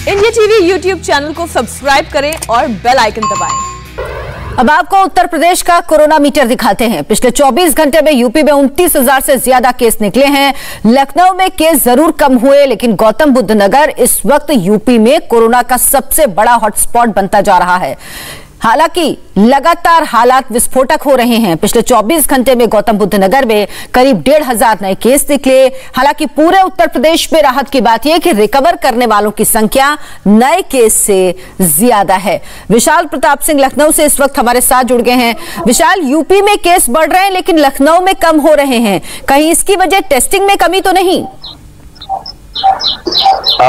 India TV YouTube channel को subscribe करें और बेल आइकन दबाएं। अब आपको उत्तर प्रदेश का कोरोना मीटर दिखाते हैं। पिछले 24 घंटे में यूपी में 29,000 से ज्यादा केस निकले हैं। लखनऊ में केस जरूर कम हुए, लेकिन गौतम बुद्ध नगर इस वक्त यूपी में कोरोना का सबसे बड़ा हॉटस्पॉट बनता जा रहा है। हालांकि लगातार हालात विस्फोटक हो रहे हैं। पिछले 24 घंटे में गौतम बुद्ध नगर में करीब 1,500 नए केस निकले। हालांकि पूरे उत्तर प्रदेश में राहत की बात यह कि रिकवर करने वालों की संख्या नए केस से ज्यादा है। विशाल प्रताप सिंह लखनऊ से इस वक्त हमारे साथ जुड़ गए हैं। विशाल, यूपी में केस बढ़ रहे हैं लेकिन लखनऊ में कम हो रहे हैं, कहीं इसकी वजह टेस्टिंग में कमी तो नहीं?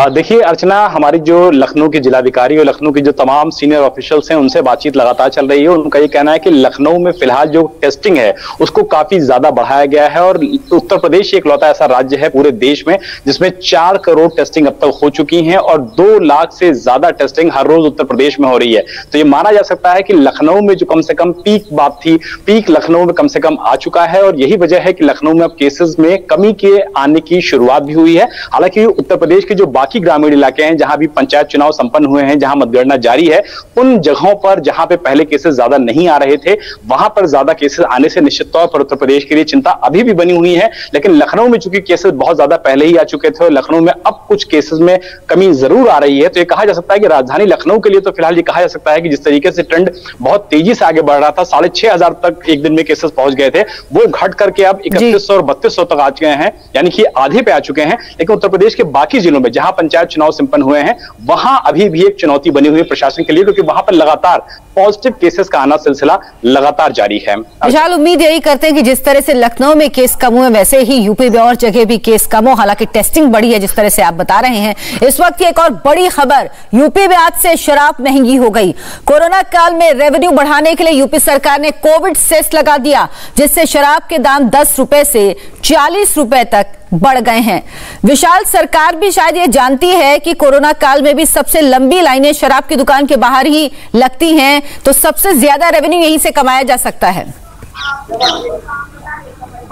देखिए अर्चना, हमारी जो लखनऊ की जिलाधिकारी और लखनऊ के जो तमाम सीनियर ऑफिशियल्स हैं उनसे बातचीत लगातार चल रही है। उनका ये कहना है कि लखनऊ में फिलहाल जो टेस्टिंग है उसको काफी ज्यादा बढ़ाया गया है और उत्तर प्रदेश एक लौता ऐसा राज्य है पूरे देश में जिसमें 4 करोड़ टेस्टिंग अब तक हो चुकी है और 2 लाख से ज्यादा टेस्टिंग हर रोज उत्तर प्रदेश में हो रही है। तो ये माना जा सकता है कि लखनऊ में जो कम से कम पीक बात थी, पीक लखनऊ में कम से कम आ चुका है और यही वजह है कि लखनऊ में अब केसेस में कमी के आने की शुरुआत भी हुई है। हालांकि उत्तर प्रदेश के जो बाकी ग्रामीण इलाके हैं जहां भी पंचायत चुनाव संपन्न हुए हैं, जहां मतगणना जारी है, उन जगहों पर जहां पे पहले केसेस ज्यादा नहीं आ रहे थे वहां पर ज्यादा केसेस आने से निश्चित तौर पर उत्तर प्रदेश के लिए चिंता अभी भी बनी हुई है। लेकिन लखनऊ में चूंकि केसेस बहुत ज्यादा पहले ही आ चुके थे और लखनऊ में अब कुछ केसेस में कमी जरूर आ रही है, तो ये कहा जा सकता है कि राजधानी लखनऊ के लिए तो फिलहाल ये कहा जा सकता है कि जिस तरीके से ट्रेंड बहुत तेजी से आगे बढ़ रहा था, 6,500 तक एक दिन में केसेस पहुंच गए थे, वो घट करके अब 3100 और 3200 तक आ चुके हैं, यानी कि आधे पे आ चुके हैं। लेकिन उत्तर प्रदेश के बाकी जिलों में जहां पंचायत चुनाव संपन्न हुए हैं वहां अभी भी एक चुनौती बनी हुई है प्रशासन के लिए, क्योंकि वहां पर लगातार पॉजिटिव केसेस का आना सिलसिला लगातार जारी है। विशाल, उम्मीद यही करते हैं कि जिस तरह से लखनऊ में केस कम हुए वैसे ही यूपी में और जगह भी केस कम हो। हालांकि टेस्टिंग बढ़ी है जिस तरह से आप बता रहे हैं। इस वक्त की एक और बड़ी खबर, यूपी में आज से शराब महंगी हो गई। कोरोना काल में रेवेन्यू बढ़ाने के लिए यूपी सरकार ने कोविड सेस लगा दिया, जिससे शराब के दाम 10 रुपए से 40 रुपए तक बढ़ गए हैं। विशाल, सरकार भी शायद ये जानती है कि कोरोना काल में भी सबसे लंबी लाइनें शराब की दुकान के बाहर ही लगती हैं, तो सबसे ज्यादा रेवेन्यू यहीं से कमाया जा सकता है।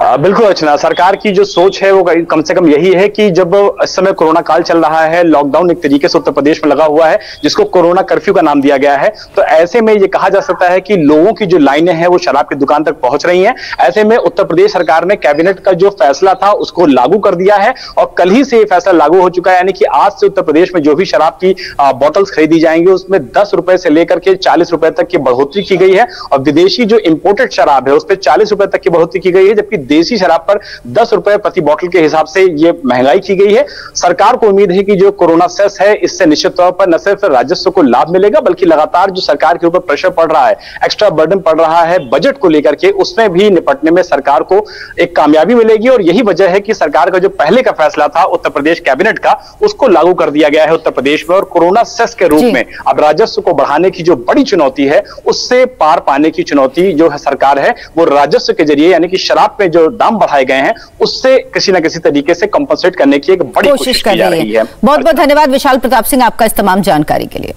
बिल्कुल अर्चना, सरकार की जो सोच है वो कम से कम यही है कि जब इस समय कोरोना काल चल रहा है, लॉकडाउन एक तरीके से उत्तर प्रदेश में लगा हुआ है जिसको कोरोना कर्फ्यू का नाम दिया गया है, तो ऐसे में ये कहा जा सकता है कि लोगों की जो लाइनें हैं वो शराब की दुकान तक पहुंच रही हैं। ऐसे में उत्तर प्रदेश सरकार ने कैबिनेट का जो फैसला था उसको लागू कर दिया है और कल ही से ये फैसला लागू हो चुका है, यानी कि आज से उत्तर प्रदेश में जो भी शराब की बॉटल्स खरीदी जाएंगी उसमें 10 रुपए से लेकर के 40 रुपए तक की बढ़ोतरी की गई है और विदेशी जो इंपोर्टेड शराब है उस पर 40 रुपए तक की बढ़ोतरी की गई है, जबकि देसी शराब पर 10 रुपए प्रति बोतल के हिसाब से ये महंगाई की गई है। सरकार को उम्मीद है कि जो कोरोना सेस है इससे निश्चित तौर पर न सिर्फ राजस्व को लाभ मिलेगा बल्कि लगातार जो सरकार के ऊपर प्रेशर पड़ रहा है, एक्स्ट्रा बर्डन पड़ रहा है बजट को लेकर के, उसमें भी निपटने में सरकार को एक कामयाबी मिलेगी। और यही वजह है कि सरकार का जो पहले का फैसला था उत्तर प्रदेश कैबिनेट का, उसको लागू कर दिया गया है उत्तर प्रदेश में और कोरोना सेस के रूप में अब राजस्व को बढ़ाने की जो बड़ी चुनौती है उससे पार पाने की चुनौती जो है सरकार है वो राजस्व के जरिए, यानी कि शराब में जो दाम बढ़ाए गए हैं उससे किसी न किसी तरीके से कंपनसेट करने की एक बड़ी कोशिश की जा रही है। बहुत बहुत धन्यवाद विशाल प्रताप सिंह आपका इस तमाम जानकारी के लिए।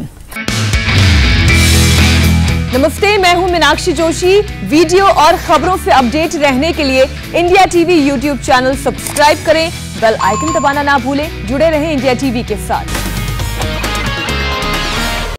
नमस्ते, मैं हूं मीनाक्षी जोशी। वीडियो और खबरों से अपडेट रहने के लिए India TV YouTube channel subscribe करें, बेल आइकन दबाना ना भूलें। जुड़े रहें इंडिया टीवी के साथ।